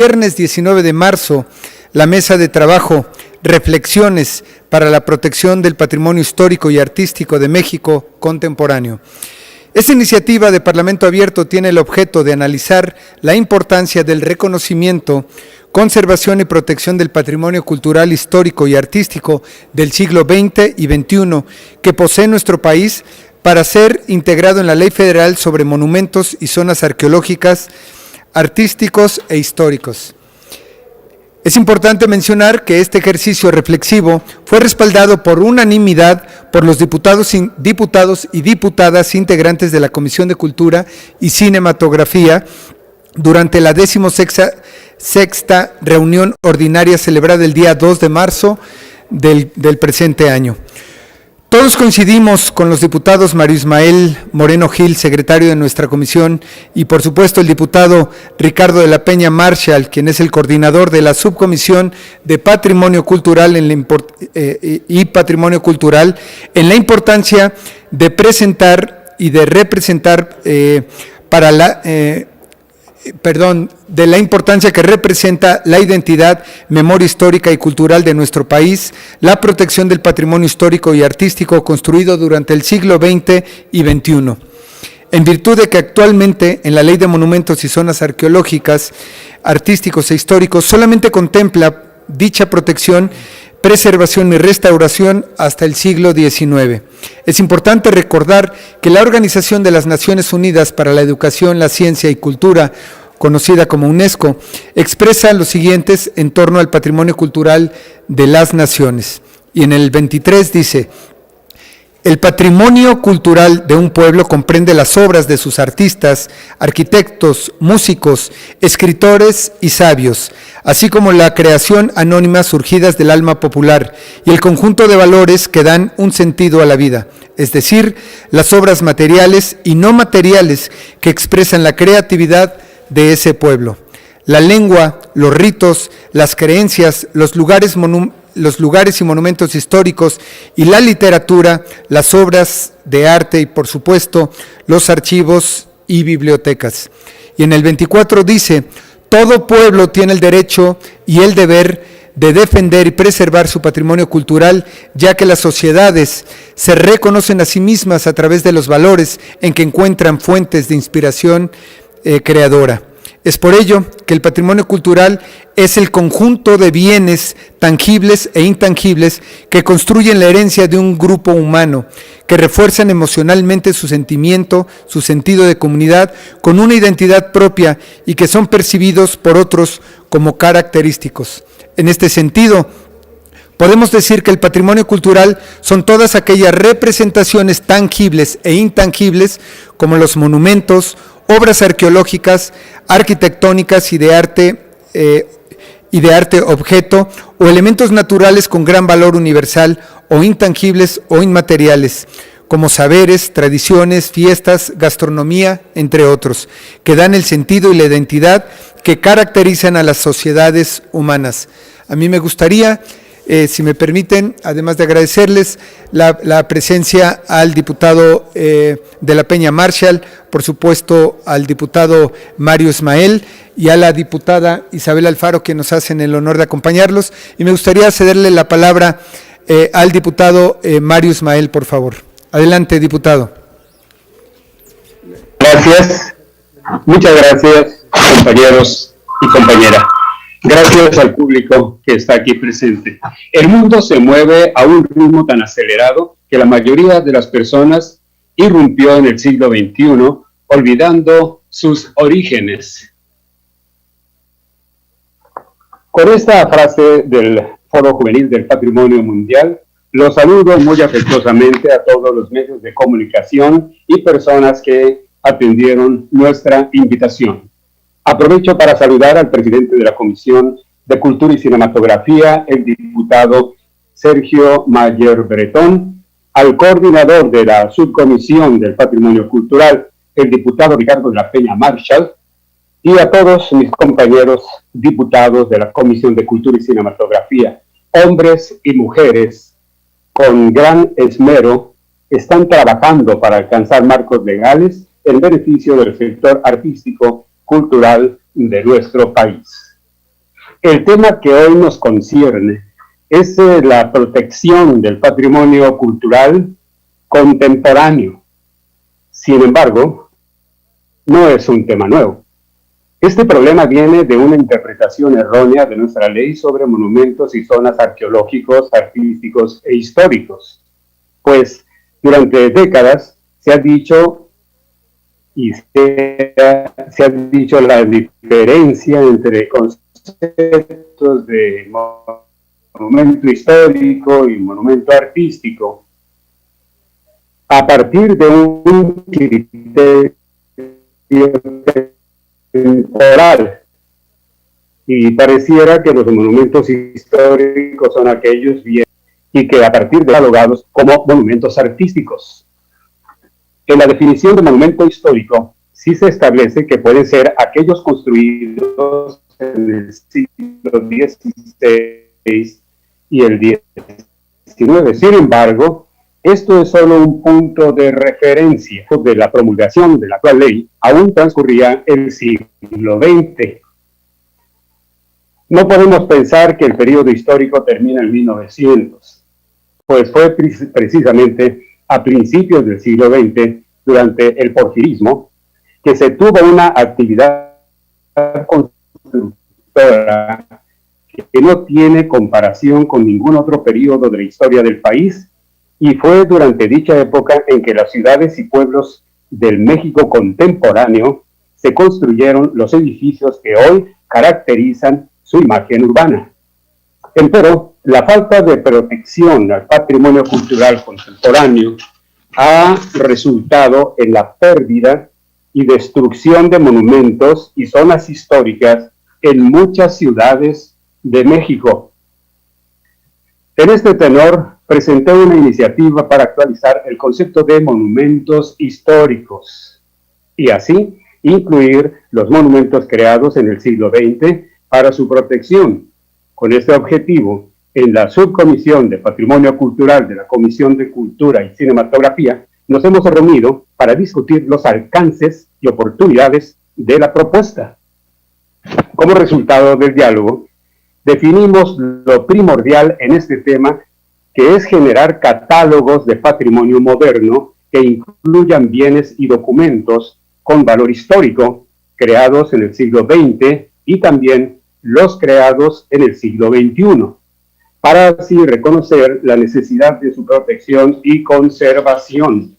viernes 19 de marzo, la mesa de trabajo Reflexiones para la protección del patrimonio histórico y artístico de México contemporáneo. Esta iniciativa de Parlamento Abierto tiene el objeto de analizar la importancia del reconocimiento, conservación y protección del patrimonio cultural, histórico y artístico del siglo XX y XXI que posee nuestro país para ser integrado en la Ley Federal sobre Monumentos y Zonas Arqueológicas, Artísticos e Históricos. Es importante mencionar que este ejercicio reflexivo fue respaldado por unanimidad por los diputados y diputadas integrantes de la Comisión de Cultura y Cinematografía durante la 16ª reunión ordinaria celebrada el día 2 de marzo del presente año. Todos coincidimos con los diputados Mario Ismael Moreno Gil, secretario de nuestra comisión, y por supuesto el diputado Ricardo de la Peña Marshall, quien es el coordinador de la subcomisión de Patrimonio Cultural y Patrimonio Cultural, en la importancia de presentar y de representar de la importancia que representa la identidad, memoria histórica y cultural de nuestro país, la protección del patrimonio histórico y artístico construido durante el siglo XX y XXI. En virtud de que actualmente en la Ley de Monumentos y Zonas Arqueológicas, Artísticos e Históricos solamente contempla dicha protección, preservación y restauración hasta el siglo XIX. Es importante recordar que la Organización de las Naciones Unidas para la Educación, la Ciencia y Cultura, conocida como UNESCO, expresa lo siguientes en torno al patrimonio cultural de las naciones. Y en el 23 dice: el patrimonio cultural de un pueblo comprende las obras de sus artistas, arquitectos, músicos, escritores y sabios, así como la creación anónima surgidas del alma popular y el conjunto de valores que dan un sentido a la vida, es decir, las obras materiales y no materiales que expresan la creatividad de ese pueblo. La lengua, los ritos, las creencias, los lugares y monumentos históricos y la literatura, las obras de arte y, por supuesto, los archivos y bibliotecas. Y en el 24 dice: todo pueblo tiene el derecho y el deber de defender y preservar su patrimonio cultural, ya que las sociedades se reconocen a sí mismas a través de los valores en que encuentran fuentes de inspiración creadora. Es por ello que el patrimonio cultural es el conjunto de bienes tangibles e intangibles que construyen la herencia de un grupo humano, que refuerzan emocionalmente su sentimiento, su sentido de comunidad, con una identidad propia y que son percibidos por otros como característicos. En este sentido, podemos decir que el patrimonio cultural son todas aquellas representaciones tangibles e intangibles, como los monumentos, obras arqueológicas, arquitectónicas y de arte objeto, o elementos naturales con gran valor universal, o intangibles o inmateriales, como saberes, tradiciones, fiestas, gastronomía, entre otros, que dan el sentido y la identidad que caracterizan a las sociedades humanas. A mí me gustaría, si me permiten, además de agradecerles la presencia al diputado de la Peña Marshall, por supuesto al diputado Mario Ismael y a la diputada Isabel Alfaro, que nos hacen el honor de acompañarlos, y me gustaría cederle la palabra al diputado Mario Ismael, por favor. Adelante, diputado. Gracias, muchas gracias, compañeros y compañeras. Gracias al público que está aquí presente. El mundo se mueve a un ritmo tan acelerado que la mayoría de las personas irrumpió en el siglo XXI, olvidando sus orígenes. Con esta frase del Foro Juvenil del Patrimonio Mundial, los saludo muy afectuosamente a todos los medios de comunicación y personas que atendieron nuestra invitación. Aprovecho para saludar al presidente de la Comisión de Cultura y Cinematografía, el diputado Sergio Mayer Bretón, al coordinador de la Subcomisión del Patrimonio Cultural, el diputado Ricardo de la Peña Marshall, y a todos mis compañeros diputados de la Comisión de Cultura y Cinematografía. Hombres y mujeres con gran esmero están trabajando para alcanzar marcos legales en beneficio del sector artístico cultural de nuestro país. El tema que hoy nos concierne es la protección del patrimonio cultural contemporáneo. Sin embargo, no es un tema nuevo. Este problema viene de una interpretación errónea de nuestra ley sobre monumentos y zonas arqueológicos, artísticos e históricos, pues durante décadas se ha dicho la diferencia entre conceptos de monumento histórico y monumento artístico a partir de un criterio temporal, y pareciera que los monumentos históricos son aquellos bien y que a partir de catalogados como monumentos artísticos. En la definición de monumento histórico sí se establece que pueden ser aquellos construidos en el siglo XVI y el XIX. Sin embargo, esto es solo un punto de referencia. De la promulgación de la actual ley aún transcurría el siglo XX. No podemos pensar que el periodo histórico termina en 1900, pues fue precisamente a principios del siglo XX, durante el porfirismo, que se tuvo una actividad constructora que no tiene comparación con ningún otro periodo de la historia del país, y fue durante dicha época en que las ciudades y pueblos del México contemporáneo se construyeron los edificios que hoy caracterizan su imagen urbana. Empero, la falta de protección al patrimonio cultural contemporáneo ha resultado en la pérdida y destrucción de monumentos y zonas históricas en muchas ciudades de México. En este tenor, presenté una iniciativa para actualizar el concepto de monumentos históricos y así incluir los monumentos creados en el siglo XX para su protección. Con este objetivo, en la Subcomisión de Patrimonio Cultural de la Comisión de Cultura y Cinematografía, nos hemos reunido para discutir los alcances y oportunidades de la propuesta. Como resultado del diálogo, definimos lo primordial en este tema, que es generar catálogos de patrimonio moderno que incluyan bienes y documentos con valor histórico creados en el siglo XX y también los creados en el siglo XXI, para así reconocer la necesidad de su protección y conservación.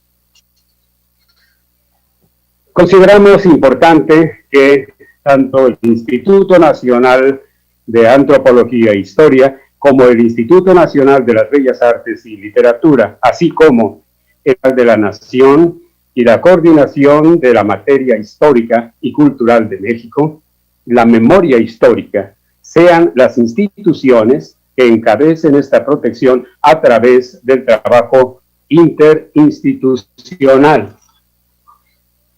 Consideramos importante que tanto el Instituto Nacional de Antropología e Historia como el Instituto Nacional de las Bellas Artes y Literatura, así como el de la Nación y la Coordinación de la Materia Histórica y Cultural de México, la memoria histórica, sean las instituciones que encabecen esta protección a través del trabajo interinstitucional.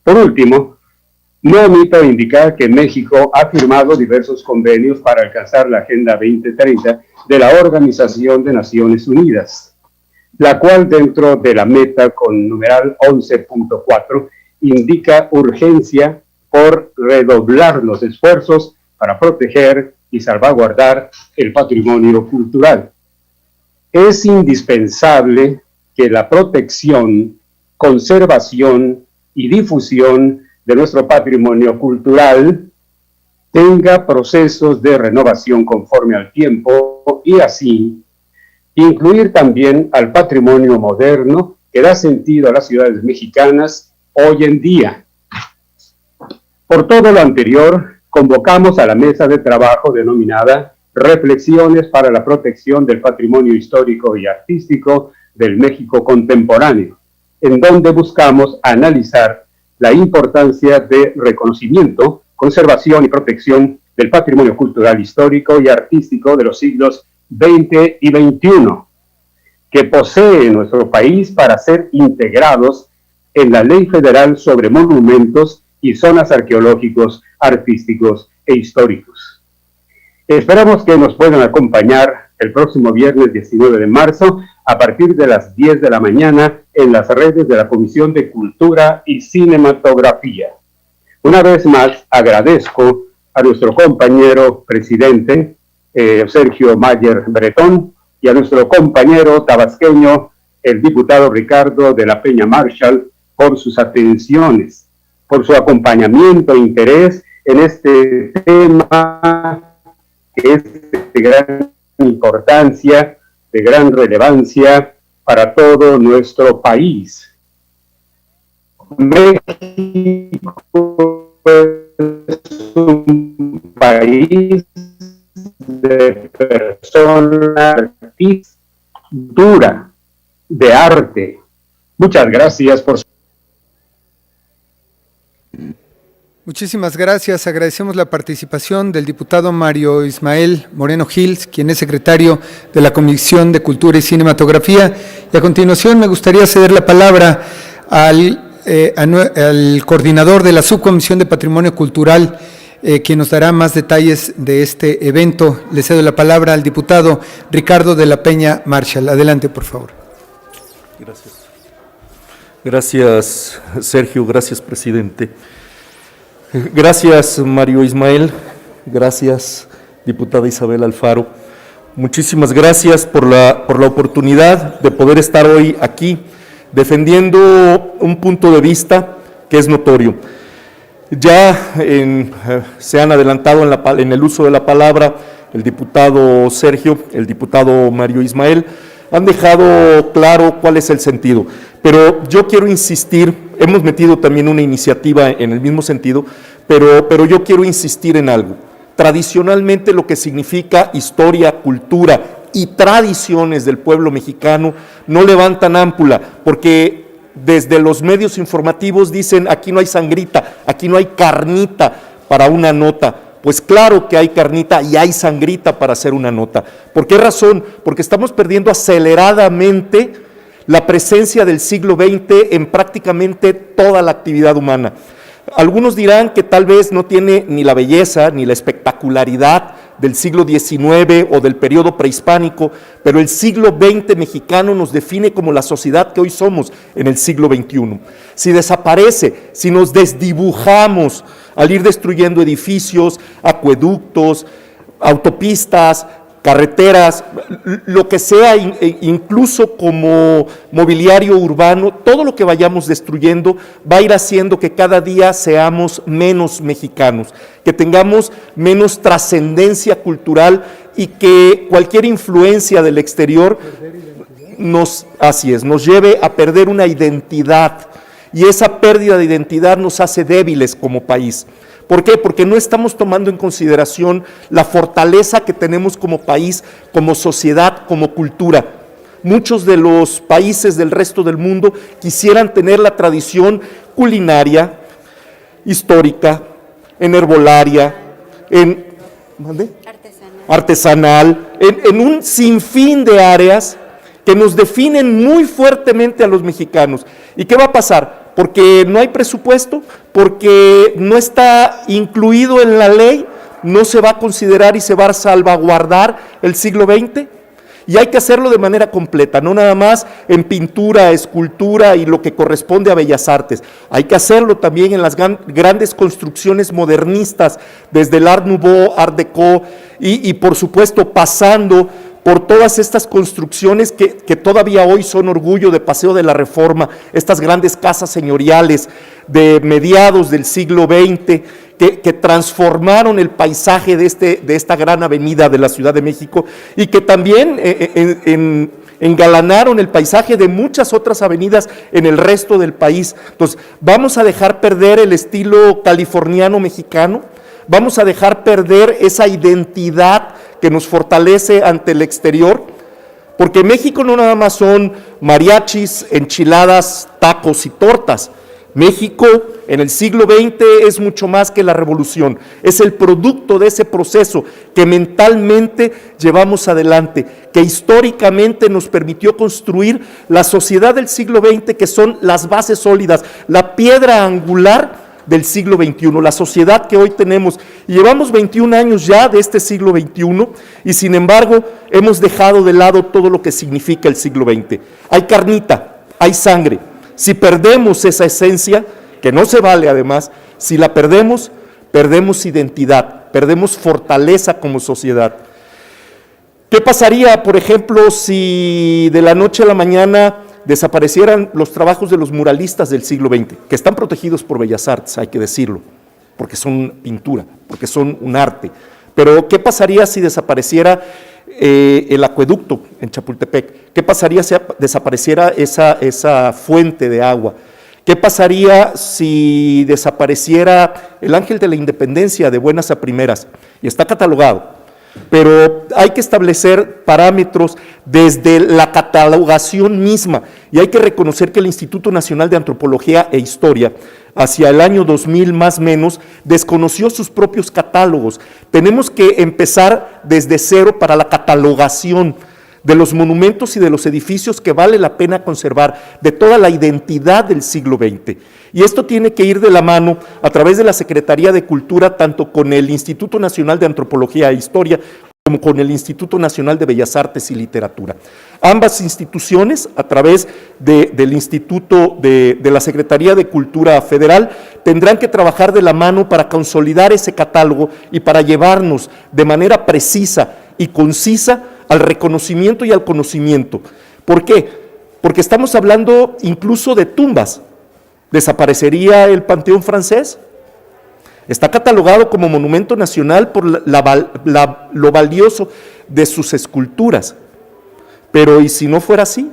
Por último, no omito indicar que México ha firmado diversos convenios para alcanzar la Agenda 2030 de la Organización de Naciones Unidas, la cual dentro de la meta con numeral 11.4 indica urgencia por redoblar los esfuerzos para proteger y salvaguardar el patrimonio cultural. Es indispensable que la protección, conservación y difusión de nuestro patrimonio cultural tenga procesos de renovación conforme al tiempo y así incluir también al patrimonio moderno que da sentido a las ciudades mexicanas hoy en día. Por todo lo anterior, convocamos a la mesa de trabajo denominada Reflexiones para la protección del patrimonio histórico y artístico del México contemporáneo, en donde buscamos analizar la importancia de reconocimiento, conservación y protección del patrimonio cultural, histórico y artístico de los siglos XX y XXI, que posee nuestro país para ser integrados en la Ley Federal sobre Monumentos y Zonas Arqueológicos, Artísticos e Históricos. Esperamos que nos puedan acompañar el próximo viernes 19 de marzo a partir de las 10 de la mañana en las redes de la Comisión de Cultura y Cinematografía. Una vez más, agradezco a nuestro compañero presidente Sergio Mayer Bretón y a nuestro compañero tabasqueño, el diputado Ricardo de la Peña Marshall, por sus atenciones, por su acompañamiento e interés en este tema que es de gran importancia, de gran relevancia para todo nuestro país. México es un país de personas dura, de arte. Muchas gracias por su... Muchísimas gracias. Agradecemos la participación del diputado Mario Ismael Moreno Gil, quien es secretario de la Comisión de Cultura y Cinematografía. Y a continuación me gustaría ceder la palabra al coordinador de la Subcomisión de Patrimonio Cultural, quien nos dará más detalles de este evento. Le cedo la palabra al diputado Ricardo de la Peña Marshall. Adelante, por favor. Gracias. Gracias, Sergio. Gracias, presidente. Gracias, Mario Ismael. Gracias, diputada Isabel Alfaro. Muchísimas gracias por la oportunidad de poder estar hoy aquí defendiendo un punto de vista que es notorio. Ya se han adelantado en el uso de la palabra el diputado Sergio, el diputado Mario Ismael, han dejado claro cuál es el sentido, pero yo quiero insistir, hemos metido también una iniciativa en el mismo sentido, pero yo quiero insistir en algo. Tradicionalmente lo que significa historia, cultura y tradiciones del pueblo mexicano no levantan ámpula, porque desde los medios informativos dicen aquí no hay sangrita, aquí no hay carnita para una nota. Pues claro que hay carnita y hay sangrita para hacer una nota. ¿Por qué razón? Porque estamos perdiendo aceleradamente la presencia del siglo XX en prácticamente toda la actividad humana. Algunos dirán que tal vez no tiene ni la belleza ni la espectacularidad del siglo XIX o del periodo prehispánico, pero el siglo XX mexicano nos define como la sociedad que hoy somos en el siglo XXI. Si desaparece, si nos desdibujamos al ir destruyendo edificios, acueductos, autopistas, carreteras, lo que sea, incluso como mobiliario urbano, todo lo que vayamos destruyendo va a ir haciendo que cada día seamos menos mexicanos, que tengamos menos trascendencia cultural y que cualquier influencia del exterior nos lleve a perder una identidad, y esa pérdida de identidad nos hace débiles como país. ¿Por qué? Porque no estamos tomando en consideración la fortaleza que tenemos como país, como sociedad, como cultura. Muchos de los países del resto del mundo quisieran tener la tradición culinaria, histórica, en herbolaria, en artesanal, en un sinfín de áreas que nos definen muy fuertemente a los mexicanos. ¿Y qué va a pasar? Porque no hay presupuesto, porque no está incluido en la ley, no se va a considerar y se va a salvaguardar el siglo XX, y hay que hacerlo de manera completa, no nada más en pintura, escultura y lo que corresponde a Bellas Artes. Hay que hacerlo también en las grandes construcciones modernistas, desde el Art Nouveau, Art Deco y por supuesto pasando por todas estas construcciones que todavía hoy son orgullo de Paseo de la Reforma, estas grandes casas señoriales de mediados del siglo XX, que transformaron el paisaje de esta gran avenida de la Ciudad de México y que también engalanaron el paisaje de muchas otras avenidas en el resto del país. Entonces, vamos a dejar perder el estilo californiano mexicano, vamos a dejar perder esa identidad que nos fortalece ante el exterior, porque México no nada más son mariachis, enchiladas, tacos y tortas. México en el siglo XX es mucho más que la revolución, es el producto de ese proceso que mentalmente llevamos adelante, que históricamente nos permitió construir la sociedad del siglo XX, que son las bases sólidas, la piedra angular del siglo XXI, la sociedad que hoy tenemos. Y llevamos 21 años ya de este siglo XXI y sin embargo hemos dejado de lado todo lo que significa el siglo XX. Hay carnita, hay sangre. Si perdemos esa esencia, que no se vale además, si la perdemos, perdemos identidad. perdemos fortaleza como sociedad. ¿Qué pasaría, por ejemplo, si de la noche a la mañana desaparecieran los trabajos de los muralistas del siglo XX, que están protegidos por Bellas Artes, hay que decirlo, porque son pintura, porque son un arte? Pero ¿qué pasaría si desapareciera el acueducto en Chapultepec? ¿Qué pasaría si desapareciera esa fuente de agua? ¿Qué pasaría si desapareciera el Ángel de la Independencia de buenas a primeras? Y está catalogado, pero hay que establecer parámetros desde la catalogación misma, y hay que reconocer que el Instituto Nacional de Antropología e Historia, hacia el año 2000 más o menos, desconoció sus propios catálogos. Tenemos que empezar desde cero para la catalogación de los monumentos y de los edificios que vale la pena conservar, de toda la identidad del siglo XX. Y esto tiene que ir de la mano a través de la Secretaría de Cultura, tanto con el Instituto Nacional de Antropología e Historia, como con el Instituto Nacional de Bellas Artes y Literatura. Ambas instituciones, a través del Instituto de la Secretaría de Cultura Federal, tendrán que trabajar de la mano para consolidar ese catálogo y para llevarnos de manera precisa y concisa al reconocimiento y al conocimiento. ¿Por qué? Porque estamos hablando incluso de tumbas. ¿Desaparecería el Panteón Francés? Está catalogado como monumento nacional por lo valioso de sus esculturas. Pero ¿y si no fuera así?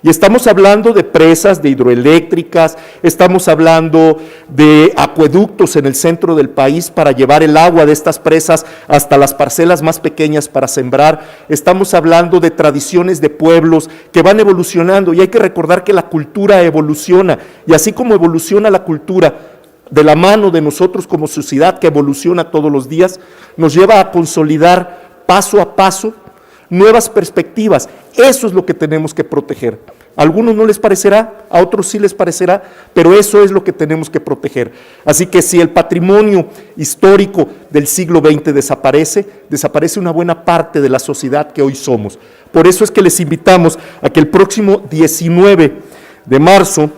Y estamos hablando de presas, de hidroeléctricas, estamos hablando de acueductos en el centro del país para llevar el agua de estas presas hasta las parcelas más pequeñas para sembrar. Estamos hablando de tradiciones de pueblos que van evolucionando, y hay que recordar que la cultura evoluciona, y así como evoluciona la cultura, de la mano de nosotros como sociedad que evoluciona todos los días, nos lleva a consolidar paso a paso nuevas perspectivas. Eso es lo que tenemos que proteger. A algunos no les parecerá, a otros sí les parecerá, pero eso es lo que tenemos que proteger. Así que si el patrimonio histórico del siglo XX desaparece una buena parte de la sociedad que hoy somos. Por eso es que les invitamos a que el próximo 19 de marzo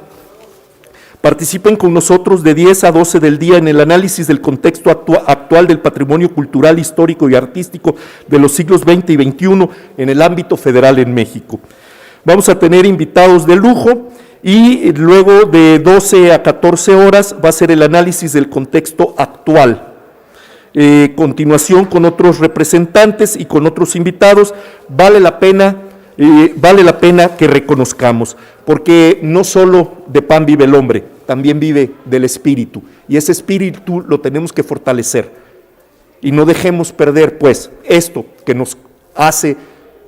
participen con nosotros de 10 a 12 del día en el análisis del contexto actual del patrimonio cultural, histórico y artístico de los siglos XX y XXI en el ámbito federal en México. Vamos a tener invitados de lujo, y luego de 12 a 14 horas va a ser el análisis del contexto actual. Continuación con otros representantes y con otros invitados. Vale la pena que reconozcamos, porque no solo de pan vive el hombre, también vive del espíritu, y ese espíritu lo tenemos que fortalecer, y no dejemos perder pues esto que nos hace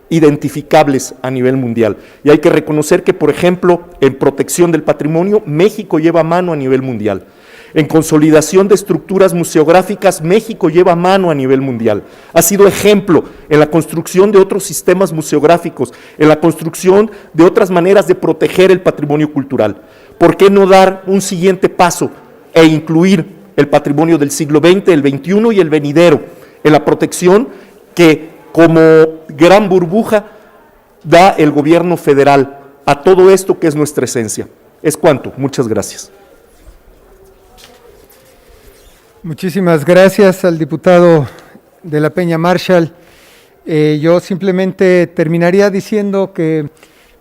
identificables a nivel mundial. Y hay que reconocer que, por ejemplo, en protección del patrimonio, México lleva mano a nivel mundial. En consolidación de estructuras museográficas, México lleva mano a nivel mundial. Ha sido ejemplo en la construcción de otros sistemas museográficos, en la construcción de otras maneras de proteger el patrimonio cultural. ¿Por qué no dar un siguiente paso e incluir el patrimonio del siglo XX, el XXI y el venidero en la protección que, como gran burbuja, da el gobierno federal a todo esto que es nuestra esencia? Es cuanto. Muchas gracias. Muchísimas gracias al diputado de la Peña Marshall. Yo simplemente terminaría diciendo que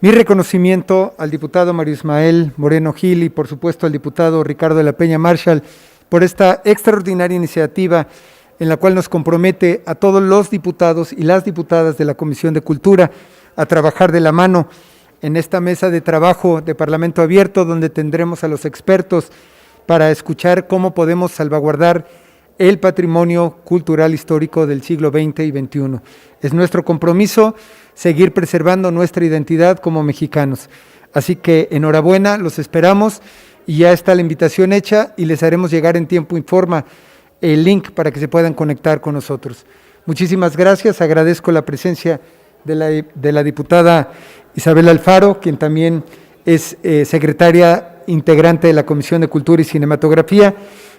mi reconocimiento al diputado Mario Ismael Moreno Gil y por supuesto al diputado Ricardo de la Peña Marshall por esta extraordinaria iniciativa en la cual nos compromete a todos los diputados y las diputadas de la Comisión de Cultura a trabajar de la mano en esta mesa de trabajo de Parlamento Abierto, donde tendremos a los expertos para escuchar cómo podemos salvaguardar el patrimonio cultural histórico del siglo XX y XXI. Es nuestro compromiso seguir preservando nuestra identidad como mexicanos. Así que enhorabuena, los esperamos, y ya está la invitación hecha y les haremos llegar en tiempo y forma el link para que se puedan conectar con nosotros. Muchísimas gracias, agradezco la presencia de la diputada Isabel Alfaro, quien también es secretaria integrante de la Comisión de Cultura y Cinematografía,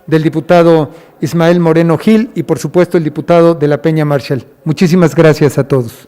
del diputado Ismael Moreno Gil y por supuesto el diputado de la Peña Marshall. Muchísimas gracias a todos.